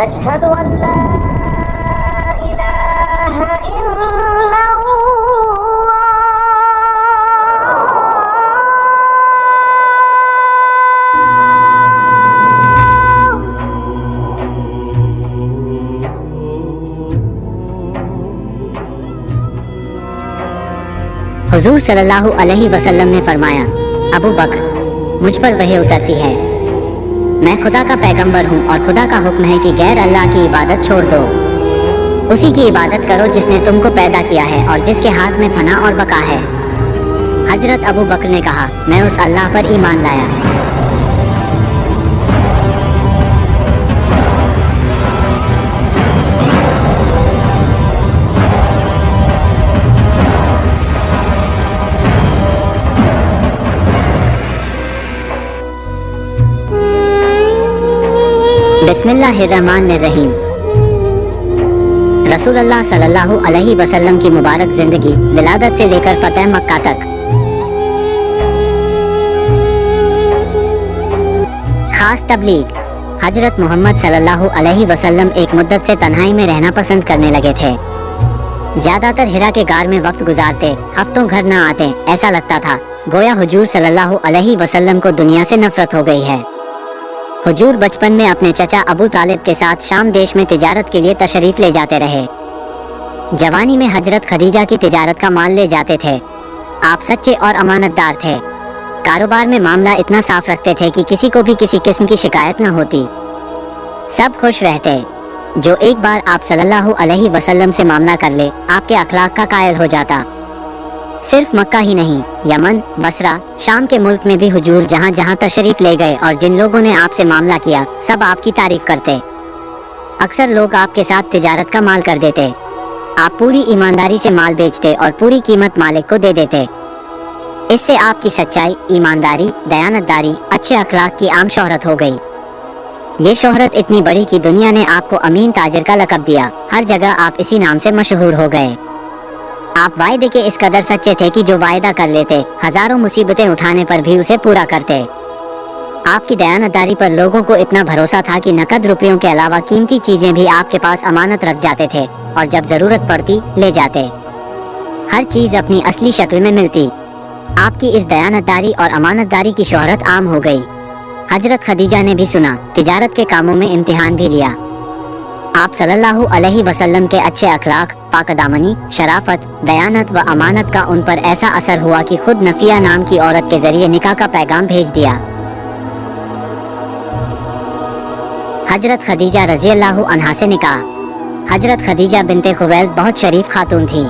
أشهد أن لا إله إلا हुजूर सल्लल्लाहु अलैहि वसल्लम ने फरमाया, अबू बकर, मुझ पर वही उतरती है, मैं खुदा का पैगंबर हूँ और खुदा का हुक्म है कि गैर अल्लाह की इबादत छोड़ दो, उसी की इबादत करो जिसने तुमको पैदा किया है और जिसके हाथ में फना और बका है। हजरत अबू बकर ने कहा, मैं उस अल्लाह पर ईमान लाया। बिस्मिल्लाहिर्रहमानिर्रहीम। रसूलुल्लाह सल्लल्लाहु अलैहि वसल्लम की मुबारक जिंदगी विलादत से लेकर फतह मक्का तक। खास तबलीग। हजरत मोहम्मद सल्लल्लाहु अलैहि वसल्लम एक मुद्दत से तन्हाई में रहना पसंद करने लगे थे। ज्यादातर हिरा के गार में वक्त गुजारते, हफ्तों घर न आते। ऐसा लगता था गोया हुजूर सल्लल्लाहु अलैहि वसल्लम को दुनिया से नफरत हो गई है। हुजूर बचपन में अपने चचा अबू तालिब के साथ शाम देश में तिजारत के लिए तशरीफ ले जाते रहे। जवानी में हजरत खदीजा की तिजारत का माल ले जाते थे। आप सच्चे और अमानतदार थे। कारोबार में मामला इतना साफ रखते थे कि किसी को भी किसी किस्म की शिकायत न होती। सब खुश रहते। जो एक बार आप सल्लल्लाहु अलैहि वसल्लम से मामला कर ले, आपके अखलाक का कायल हो जाता। सिर्फ मक्का ही नहीं, यमन, बसरा, शाम के मुल्क में भी हुजूर जहाँ जहाँ तशरीफ ले गए और जिन लोगों ने आपसे मामला किया, सब आपकी तारीफ करते। अक्सर लोग आपके साथ तिजारत का माल कर देते। आप पूरी ईमानदारी से माल बेचते और पूरी कीमत मालिक को दे देते। इससे आपकी सच्चाई, ईमानदारी, दयानतदारी, अच्छे अखलाक की आम शोहरत हो गई। ये शोहरत इतनी बड़ी कि दुनिया ने आपको अमीन ताजिर का लक़ब दिया। हर जगह आप इसी नाम से मशहूर हो गए। आप वायदे के इस कदर सच्चे थे कि जो वायदा कर लेते, हजारों मुसीबतें उठाने पर भी उसे पूरा करते। आपकी दयानतदारी पर लोगों को इतना भरोसा था कि नकद रुपयों के अलावा कीमती चीजें भी आपके पास अमानत रख जाते थे और जब जरूरत पड़ती ले जाते। हर चीज अपनी असली शक्ल में मिलती। आपकी इस दयानतदारी और अमानतदारी की शोहरत आम हो गई। हजरत खदीजा ने भी सुना, तिजारत के कामों में इम्तिहान भी लिया। आप सल्लल्लाहु अलैहि वसल्लम के अच्छे अखलाक, पाकदामनी, शराफत, दयानत व अमानत का उन पर ऐसा असर हुआ कि खुद नफिया नाम की औरत के जरिए निकाह का पैगाम भेज दिया। हजरत खदीजा रज़ियल्लाहु अन्हा से निकाह। हजरत खदीजा बिनते खुवैलिद बहुत शरीफ खातून थी।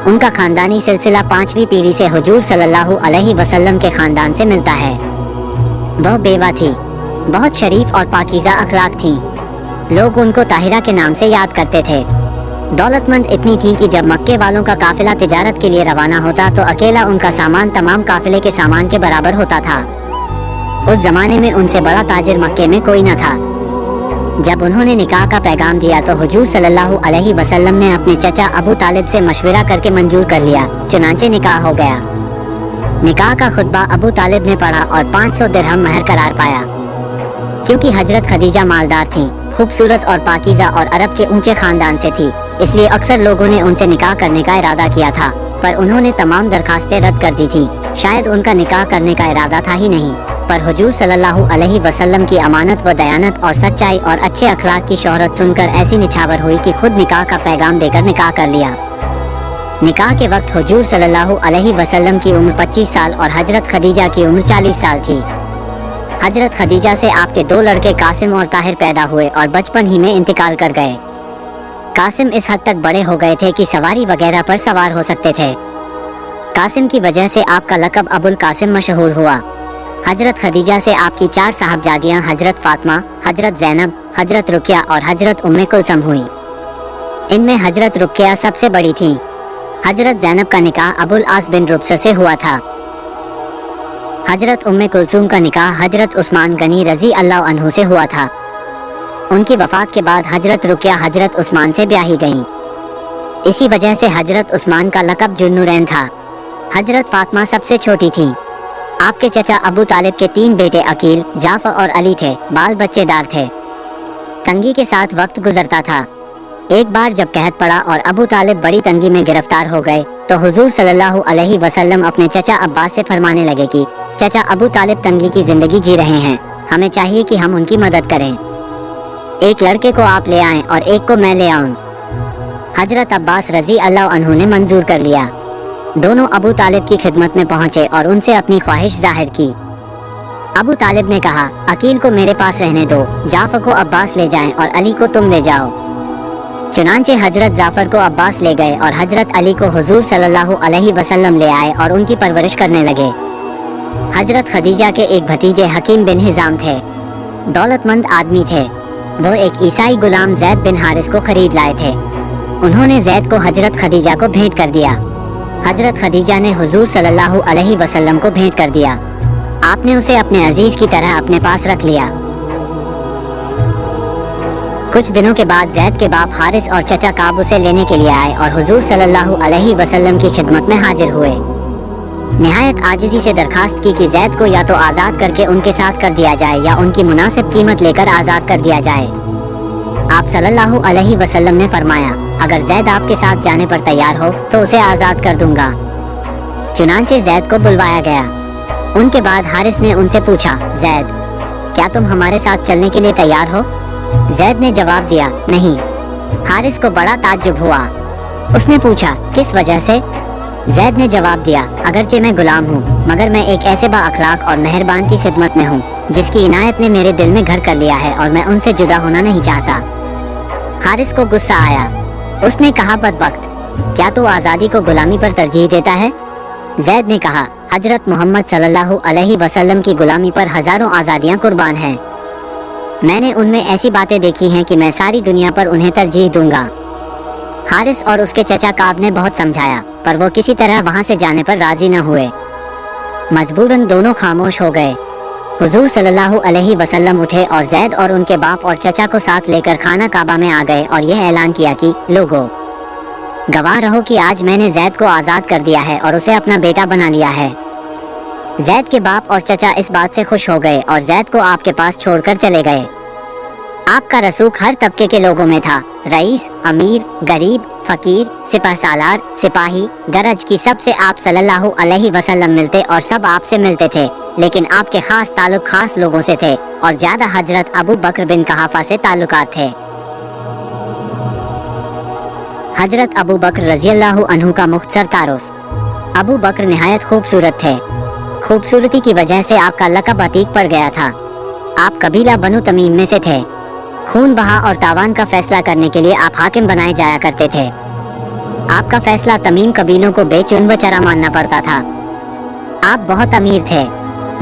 उनका खानदानी सिलसिला 5वीं पीढ़ी से हुजूर सल्लल्लाहु अलैहि वसल्लम के खानदान से मिलता है। वह बेवा थी, बहुत शरीफ और पाकीज़ा अखलाक थी। लोग उनको ताहिरा के नाम से याद करते थे। दौलतमंद इतनी थी कि जब मक्के वालों का काफिला तिजारत के लिए रवाना होता तो अकेला उनका सामान तमाम काफिले के सामान के बराबर होता था। उस जमाने में उनसे बड़ा ताजिर मक्के में कोई न था। जब उन्होंने निकाह का पैगाम दिया तो हुजूर सल्लल्लाहु अलैहि वसल्लम ने अपने चचा अबू तालिब से मशवरा करके मंजूर कर लिया। चुनांचे निकाह हो गया। निकाह का खुतबा अबू तालिब ने पढ़ा और 500 दिरहम महर करार पाया। क्योंकि हजरत खदीजा मालदार थीं, खूबसूरत और पाकीज़ा और अरब के ऊंचे खानदान से थी, इसलिए अक्सर लोगों ने उनसे निकाह करने का इरादा किया था, पर उन्होंने तमाम दरखास्तें रद्द कर दी थी। शायद उनका निकाह करने का इरादा था ही नहीं, पर हुजूर सल्लल्लाहु अलैहि वसल्लम की अमानत व दयानत और सच्चाई और अच्छे अखलाक की शोहरत सुनकर ऐसी निछावर हुई कि खुद निकाह का पैगाम देकर निकाह कर लिया। निकाह के वक्त हुजूर सल्लल्लाहु अलैहि वसल्लम की उम्र 25 साल और हजरत खदीजा की उम्र 40 साल थी। हजरत खदीजा से आपके 2 लड़के कासिम और ताहिर पैदा हुए और बचपन ही में इंतकाल कर गए। कासिम इस हद तक बड़े हो गए थे कि सवारी वगैरह पर सवार हो सकते थे। कासिम की वजह से आपका लक़ब अबुल कासिम मशहूर हुआ। हजरत खदीजा से आपकी 4 साहबजादियाँ हजरत फातिमा, हजरत ज़ैनब, हजरत रुकिया और हजरत उम्मे कुलसम हुई। इनमें हजरत रुकिया सबसे बड़ी थी। हजरत ज़ैनब का निकाह अबुल आस बिन रुबसर से हुआ था। हजरत उम्मे कुलसूम का निकाह हजरत उस्मान गनी रजी अल्लाह अन्हु से हुआ था। उनकी वफात के बाद हजरत रुकिया हजरत उस्मान से ब्याही गईं। इसी वजह से हजरत उस्मान का लक़ब जुन्नुरैन था। हजरत फातिमा सबसे छोटी थी। आपके चचा अबू तालिब के 3 बेटे अकील, जाफर और अली थे। बाल बच्चेदार थे। तंगी के साथ वक्त गुजरता था। एक बार जब कहत पड़ा और अबू तालिब बड़ी तंगी में गिरफ्तार हो गए तो हुजूर सल्लल्लाहु अलैहि वसल्लम अपने चचा अब्बास से फरमाने लगे कि चचा अबू तालिब तंगी की जिंदगी जी रहे हैं, हमें चाहिए कि हम उनकी मदद करें। एक लड़के को आप ले आएं और एक को मैं ले आऊं। हजरत अब्बास रजी अल्लाह अन्हु ने मंजूर कर लिया। दोनों अबू तालिब की खिदमत में पहुंचे और उनसे अपनी ख्वाहिश जाहिर की। अबू तालिब ने कहा, अकील को मेरे पास रहने दो, जाफर को अब्बास ले जाएं और अली को तुम ले जाओ। चुनांचे हजरत जाफर को अब्बास ले गए और हजरत अली को हुजूर सल्लल्लाहु अलैहि वसल्लम ले आए और उनकी परवरिश करने लगे। हजरत खदीजा के एक भतीजे हकीम बिन हिजाम थे, दौलतमंद आदमी थे। वो एक ईसाई गुलाम जैद बिन हारिस को खरीद लाए थे। उन्होंने जैद को हजरत खदीजा को भेंट कर दिया। हजरत खदीजा ने हुजूर सल्लल्लाहु अलैहि वसल्लम को भेंट कर दिया। आपने उसे अपने अजीज की तरह अपने पास रख लिया। कुछ दिनों के बाद जैद के बाप हारिस और चचा काब उसे लेने के लिए आए और हुजूर सल्लल्लाहु अलैहि वसल्लम की खिदमत में हाजिर हुए। निहायत आजिज़ी से दरखास्त की कि जैद को या तो आज़ाद करके उनके साथ कर दिया जाए या उनकी मुनासिब कीमत लेकर आज़ाद कर दिया जाए। आप सल्लल्लाहु अलैहि वसल्लम ने फरमाया, अगर जैद आपके साथ जाने पर तैयार हो तो उसे आज़ाद कर दूंगा। चुनांचे जैद को बुलवाया गया। उनके बाद हारिस ने उनसे पूछा, जैद क्या तुम हमारे साथ चलने के लिए तैयार हो? जैद ने जवाब दिया, नहीं। हारिस को बड़ा ताज्जुब हुआ। उसने पूछा, किस वजह से? जैद ने जवाब दिया, अगरचे मैं गुलाम हूँ मगर मैं एक ऐसे बा अखलाक और मेहरबान की खिदमत में हूँ जिसकी इनायत ने मेरे दिल में घर कर लिया है और मैं उनसे जुदा होना नहीं चाहता। हारिस को गुस्सा आया। उसने कहा, बदबख्त, क्या तू आज़ादी को गुलामी पर तरजीह देता है? जैद ने कहा, हजरत मोहम्मद सल्लल्लाहु अलैहि वसल्लम की गुलामी पर हजारों आज़ादियाँ कुर्बान हैं। मैंने उनमें ऐसी बातें देखी हैं कि मैं सारी दुनिया पर उन्हें तरजीह दूंगा। हारिस और उसके चचा काब ने बहुत समझाया पर वो किसी तरह वहाँ से जाने पर राजी न हुए। मजबूरन दोनों खामोश हो गए। हुजूर सल्लल्लाहु अलैहि वसल्लम उठे और जैद और उनके बाप और चचा को साथ लेकर खाना काबा में आ गए और यह ऐलान किया कि लोगों, गवाह रहो कि आज मैंने जैद को आज़ाद कर दिया है और उसे अपना बेटा बना लिया है। जैद के बाप और चचा इस बात से खुश हो गए और जैद को आपके पास छोड़कर चले गए। आपका रसूख हर तबके के लोगों में था, रईस, अमीर, गरीब, फकीर, सिपह सालार, सिपाही, गरज की सबसे आप सल्लल्लाहु अलैहि वसल्लम मिलते और सब आपसे मिलते थे, लेकिन आपके खास ताल्लुक खास लोगों से थे और ज्यादा हजरत अबू बकर बिन कहाफा से ताल्लुकात थे। हजरत अबू बकर रज़ियल्लाहु अन्हु का मुख्तसर तारुफ। अबू बकर निहायत खूबसूरत थे। खूबसूरती की वजह से आपका लक़ब अतीक पड़ गया था। आप कबीला बनु तमीम में से थे। खून बहा और तावान का फैसला करने के लिए आप हाकिम बनाए जाया करते थे। आपका फैसला तमीम कबीलों को बेचैन व चरा मानना पड़ता था। आप बहुत अमीर थे।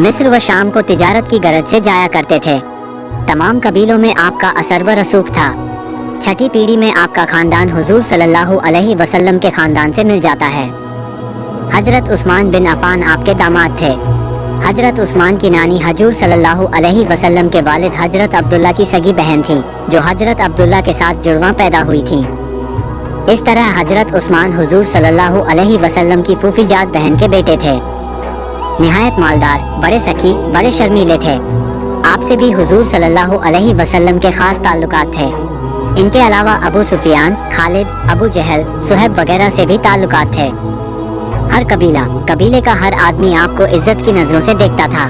मिस्र व शाम को तिजारत की गरज से जाया करते थे। तमाम कबीलों में आपका असर व रसूख था। छठी पीढ़ी में आपका खानदान हुजूर सल्लल्लाहु अलैहि वसल्लम के खानदान से मिल जाता है। हजरत उस्मान बिन अफ़ान आपके दामाद थे। हजरत उस्मान की नानी हजूर सल्लल्लाहु अलैहि वसल्लम के वालिद हजरत अब्दुल्ला की सगी बहन थी, जो हजरत अब्दुल्ला के साथ जुड़वा पैदा हुई थी। इस तरह हजरत उस्मान हुजूर सल्लल्लाहु अलैहि वसल्लम की फूफीजात बहन के बेटे थे। निहायत मालदार, बड़े सखी, बड़े शर्मीले थे। आपसे भी हुजूर सल्लल्लाहु अलैहि वसल्लम के खास ताल्लुकात थे। इनके अलावा अबू सुफियान, खालिद, अबू जहल, सुहैब वगैरह से भी ताल्लुकात थे। हर कबीले का हर आदमी आपको इज्जत की नजरों से देखता था।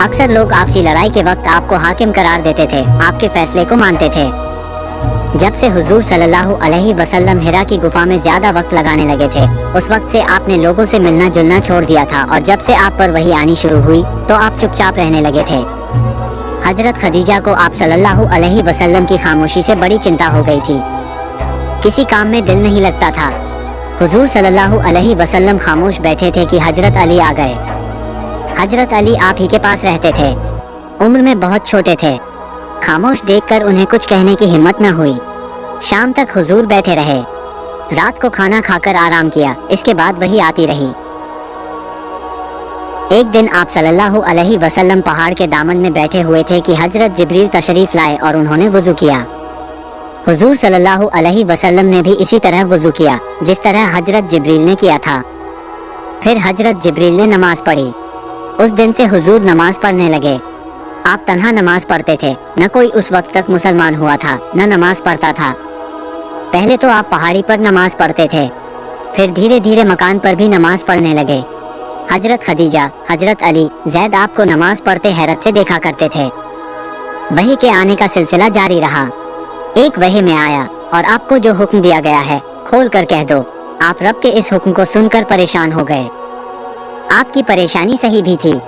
अक्सर लोग आपसी लड़ाई के वक्त आपको हाकिम करार देते थे, आपके फैसले को मानते थे। जब से हुजूर सल्लल्लाहु अलैहि वसल्लम हिरा की गुफा में ज्यादा वक्त लगाने लगे थे, उस वक्त से आपने लोगों से मिलना जुलना छोड़ दिया था और जब से आप पर वही आनी शुरू हुई तो आप चुपचाप रहने लगे थे। हजरत खदीजा को आप सल्लल्लाहु अलैहि वसल्लम की खामोशी से बड़ी चिंता हो गई थी। किसी काम में दिल नहीं लगता था। हुजूर सल्लल्लाहु अलैहि वसल्लम खामोश बैठे थे कि हजरत अली आ गए। हजरत अली आप ही के पास रहते थे। उम्र में बहुत छोटे थे। खामोश देखकर उन्हें कुछ कहने की हिम्मत न हुई। शाम तक हुजूर बैठे रहे। रात को खाना खाकर आराम किया। इसके बाद वही आती रही। एक दिन आप सल्लल्लाहु अलैहि वसल्लम पहाड़ के दामन में बैठे हुए थे कि हजरत जिब्रील तशरीफ लाए और उन्होंने वुजू किया। हुजूर सल्लल्लाहु अलैहि वसल्लम ने भी इसी तरह वुजू किया जिस तरह हजरत जिब्रील ने किया था। फिर हजरत जिब्रील ने नमाज पढ़ी। उस दिन से हुजूर नमाज पढ़ने लगे। आप तन्हा नमाज पढ़ते थे, न कोई उस वक्त तक मुसलमान हुआ था, न नमाज पढ़ता था। पहले तो आप पहाड़ी पर नमाज पढ़ते थे, फिर धीरे धीरे मकान पर भी नमाज पढ़ने लगे। हजरत खदीजा, हजरत अली, जैद आपको नमाज पढ़ते हैरत से देखा करते थे। वही के आने का सिलसिला जारी रहा। एक वही में आया और आपको जो हुक्म दिया गया है खोल कर कह दो। आप रब के इस हुक्म को सुनकर परेशान हो गए। आपकी परेशानी सही भी थी।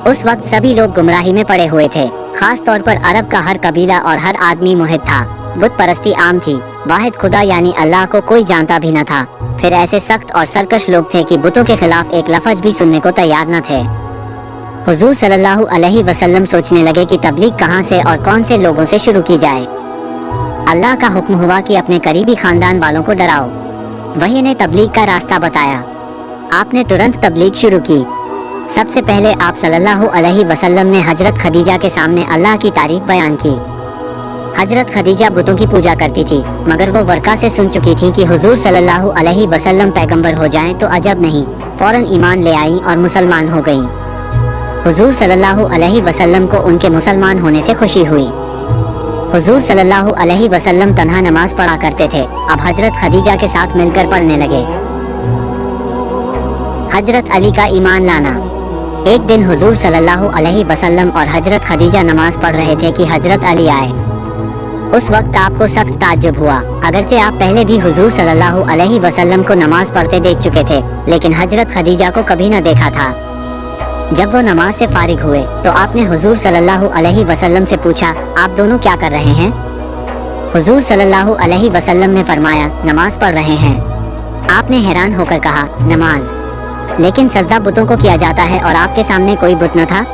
उस वक्त सभी लोग गुमराही में पड़े हुए थे। खास तौर पर अरब का हर कबीला और हर आदमी मुहित था। बुत परस्ती आम थी। वाहिद खुदा यानी अल्लाह को कोई जानता भी न था। फिर ऐसे सख्त और सरकश लोग थे कि बुतों के खिलाफ एक लफ्ज भी सुनने को तैयार न थे। हुजूर सल्लल्लाहु अलैहि वसल्लम सोचने लगे कि तबलीग कहाँ से और कौन से लोगों से शुरू की जाए। अल्लाह का हुक्म हुआ कि अपने करीबी खानदान वालों को डराओ। वही ने तबलीग का रास्ता बताया। आपने तुरंत तबलीग शुरू की। सबसे पहले आप सल्लल्लाहु अलैहि वसल्लम ने हजरत खदीजा के सामने अल्लाह की तारीफ बयान की। हजरत खदीजा बुतों की पूजा करती थी, मगर वो वर्का से सुन चुकी थी कि हुजूर सल्लल्लाहु अलैहि वसल्लम पैगंबर हो जाएं तो अजब नहीं। फौरन ईमान ले आई और मुसलमान हो गईं। हुजूर सल्लल्लाहु अलैहि वसल्लम को उनके मुसलमान होने से खुशी हुई। हुजूर सल्लल्लाहु अलैहि वसल्लम तन्हा नमाज पढ़ा करते थे, अब हजरत खदीजा के साथ मिलकर पढ़ने लगे। हजरत अली का ईमान लाना। एक दिन हुजूर सल्लल्लाहु अलैहि वसल्लम और हजरत खदीजा नमाज पढ़ रहे थे कि हजरत अली आए। उस वक्त आपको सख्त ताज्जुब हुआ। अगरचे आप पहले भी हुजूर सल्लल्लाहु अलैहि वसल्लम को नमाज पढ़ते देख चुके थे, लेकिन हजरत खदीजा को कभी न देखा था। जब वो नमाज से फारिग हुए तो आपने हुजूर सल्लल्लाहु अलैहि वसल्लम से पूछा, आप दोनों क्या कर रहे हैं? हुजूर सल्लल्लाहु अलैहि वसल्लम ने फरमाया, नमाज पढ़ रहे हैं। आपने हैरान होकर कहा, नमाज? लेकिन सजदा बुतों को किया जाता है और आपके सामने कोई बुत न था।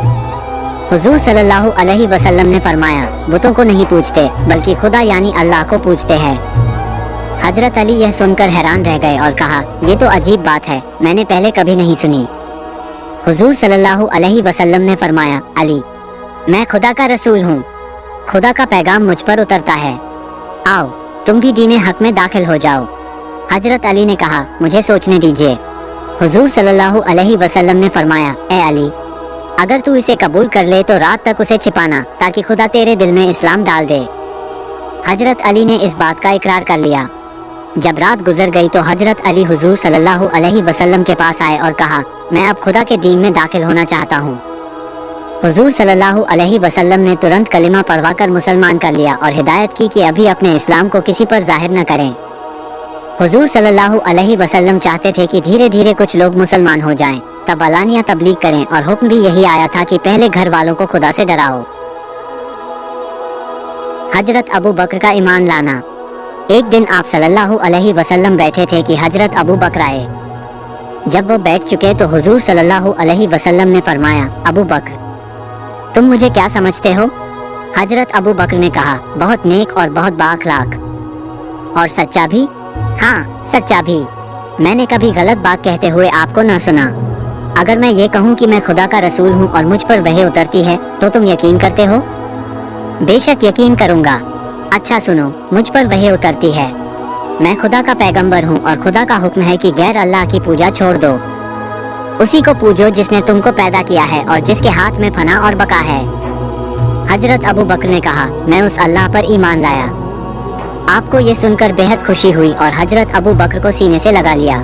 हुजूर सल्लल्लाहु अलैहि वसल्लम ने फरमाया, बुतों को नहीं पूछते बल्कि खुदा यानी अल्लाह को पूछते हैं। हजरत अली यह सुनकर हैरान रह गए और कहा, ये तो अजीब बात है, मैंने पहले कभी नहीं सुनी। हुजूर सल्लल्लाहु अलैहि वसल्लम ने फरमाया, अली, मैं खुदा का रसूल हूँ। खुदा का पैगाम मुझ पर उतरता है। आओ तुम भी दीने हक में दाखिल हो जाओ। हजरत अली ने कहा, मुझे सोचने दीजिए। हुजूर सल्लल्लाहु अलैहि वसल्लम ने फरमाया, ए अली, अगर तू इसे कबूल कर ले तो रात तक उसे छिपाना ताकि खुदा तेरे दिल में इस्लाम डाल दे। हजरत अली ने इस बात का इकरार कर लिया। जब रात गुजर गई तो हजरत अली हुजूर सल्लल्लाहु अलैहि वसल्लम के पास आए और कहा, मैं अब खुदा के दीन में दाखिल होना चाहता हूँ। हुजूर सल्लल्लाहु अलैहि वसल्लम ने तुरंत कलिमा पढ़वाकर मुसलमान कर लिया और हिदायत की कि अभी अपने इस्लाम को किसी पर जाहिर न करें। हुजूर सल्लल्लाहु अलैहि वसल्लम चाहते थे कि धीरे धीरे कुछ लोग मुसलमान हो जाएं, तब अलानिया तबलीग करें, और हुक्म भी यही आया था कि पहले घर वालों को खुदा से डराओ। हजरत अबू बकर का ईमान लाना। एक दिन आप सल्लल्लाहु अलैहि वसल्लम बैठे थे कि हजरत अबू बकर आए। जब वो बैठ चुके तो हुजूर सल्लल्लाहु अलैहि वसल्लम ने फरमाया, अबू बकर, तुम मुझे क्या समझते हो? हजरत अबू बकर ने कहा, बहुत नेक और बहुत बाअखलाक। और सच्चा भी? हाँ, सच्चा भी। मैंने कभी गलत बात कहते हुए आपको न सुना। अगर मैं ये कहूँ कि मैं खुदा का रसूल हूँ और मुझ पर वही उतरती है तो तुम यकीन करते हो? बेशक यकीन करूँगा। अच्छा सुनो, मुझ पर वही उतरती है। मैं खुदा का पैगंबर हूँ और खुदा का हुक्म है कि गैर अल्लाह की पूजा छोड़ दो। उसी को पूजो जिसने तुमको पैदा किया है और जिसके हाथ में फना और बका है। हजरत अबू बकर ने कहा, मैं उस अल्लाह पर ईमान लाया। आपको ये सुनकर बेहद खुशी हुई और हजरत अबू बकर को सीने से लगा लिया।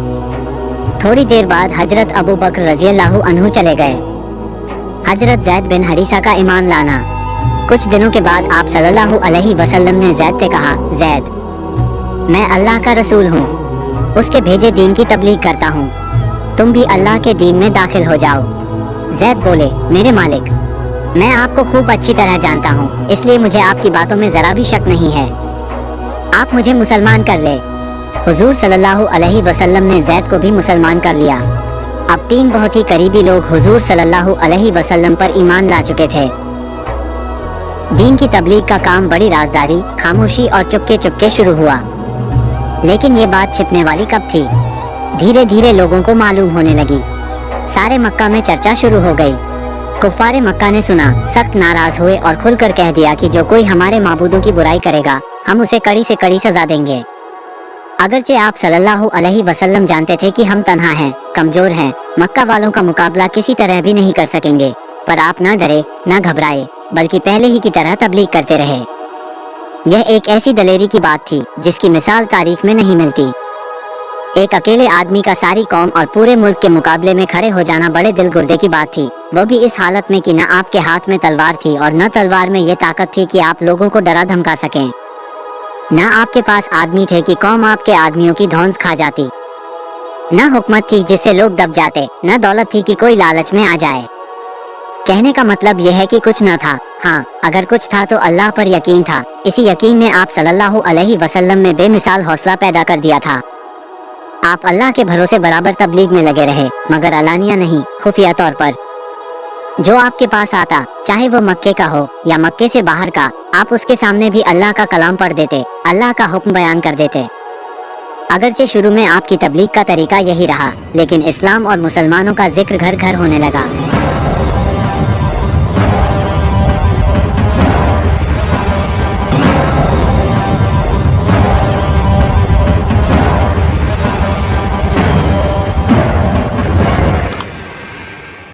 थोड़ी देर बाद हजरत अबू बकर रज़ियल्लाहु अन्हु चले गए। हजरत ज़ैद बिन हरीसा का ईमान लाना। कुछ दिनों के बाद आप सल्लल्लाहु अलैहि वसल्लम ने ज़ैद से कहा, ज़ैद, मैं अल्लाह का रसूल हूँ, उसके भेजे दीन की तबलीग करता हूँ, तुम भी अल्लाह के दीन में दाखिल हो जाओ। ज़ैद बोले, मेरे मालिक, मैं आपको खूब अच्छी तरह जानता हूँ, इसलिए मुझे आपकी बातों में ज़रा भी शक नहीं है। आप मुझे मुसलमान कर ले। हुजूर सल्लल्लाहु अलैहि वसल्लम ने ज़ैद को भी मुसलमान कर लिया। अब 3 बहुत ही करीबी लोग हुजूर सल्लल्लाहु अलैहि वसल्लम पर ईमान ला चुके थे। दीन की तबलीग का काम बड़ी राजदारी, खामोशी और चुपके चुपके शुरू हुआ। लेकिन ये बात छिपने वाली कब थी? धीरे धीरे लोगों को मालूम होने लगी। सारे मक्का में चर्चा शुरू हो गई। कुफ़ारे मक्का ने सुना, सख्त नाराज हुए और खुलकर कह दिया कि जो कोई हमारे माबूदों की बुराई करेगा हम उसे कड़ी से कड़ी सजा देंगे। अगरचे आप सल्लल्लाहु अलैहि वसल्लम जानते थे कि हम तन्हा हैं, कमजोर हैं, मक्का वालों का मुकाबला किसी तरह भी नहीं कर सकेंगे, پر آپ نہ ڈرے نہ گھبرائے، بلکہ پہلے ہی کی طرح تبلیغ کرتے رہے۔ یہ ایک ایسی دلیری کی بات تھی جس کی مثال تاریخ میں نہیں ملتی۔ ایک اکیلے آدمی کا ساری قوم اور پورے ملک کے مقابلے میں کھڑے ہو جانا بڑے دل گردے کی بات تھی، وہ بھی اس حالت میں کہ نہ آپ کے ہاتھ میں تلوار تھی اور نہ تلوار میں یہ طاقت تھی کہ آپ لوگوں کو ڈرا دھمکا سکیں۔ نہ آپ کے پاس آدمی تھے کہ قوم آپ کے آدمیوں کی دھونس کھا جاتی، نہ حکمت تھی جس سے لوگ دب جاتے، نہ دولت تھی کہ کوئی لالچ میں آ جائے۔ کہنے کا مطلب یہ ہے کہ کچھ نہ تھا، ہاں اگر کچھ تھا تو اللہ پر یقین تھا۔ اسی یقین نے آپ صلی اللہ علیہ وسلم میں بے مثال حوصلہ پیدا کر دیا تھا۔ آپ اللہ کے بھروسے برابر تبلیغ میں لگے رہے، مگر علانیہ نہیں، خفیہ طور پر۔ جو آپ کے پاس آتا، چاہے وہ مکے کا ہو یا مکے سے باہر کا، آپ اس کے سامنے بھی اللہ کا کلام پڑھ دیتے، اللہ کا حکم بیان کر دیتے۔ اگرچہ شروع میں آپ کی تبلیغ کا طریقہ یہی رہا، لیکن اسلام اور مسلمانوں کا ذکر گھر گھر ہونے لگا۔